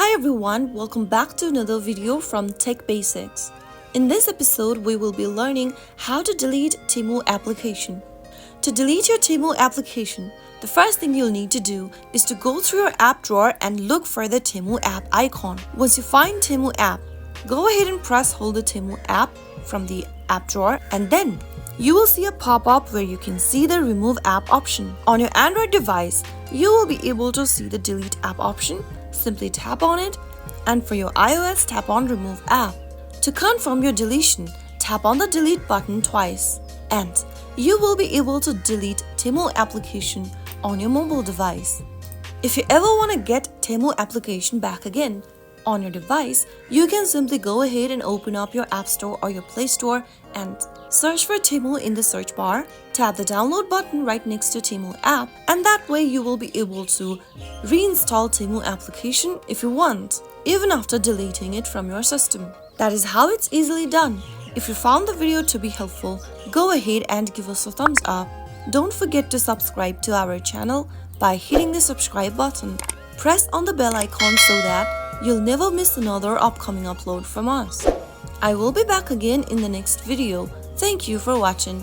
Hi everyone, welcome back to another video from Tech Basics. In this episode, we will be learning how to delete Temu application. To delete your Temu application, the first thing you'll need to do is to go through your app drawer and look for the Temu app icon. Once you find Temu app, go ahead and press hold the Temu app from the app drawer, and then you will see a pop-up where you can see the remove app option. On your Android device, you will be able to see the delete app option. Simply tap on it, and for your iOS, tap on remove app. To confirm your deletion, tap on the delete button twice, and you will be able to delete Temu application on your mobile device. If you ever want to get Temu application back again on your device, you can simply go ahead and open up your App Store or your Play Store and search for Temu in the search bar. Tap the download button right next to Temu app, and that way you will be able to reinstall Temu application if you want, even after deleting it from your system. That is how it's easily done. If you found the video to be helpful, go ahead and give us a thumbs up. Don't forget to subscribe to our channel by hitting the subscribe button. Press on the bell icon so that you'll never miss another upcoming upload from us. I will be back again in the next video. Thank you for watching.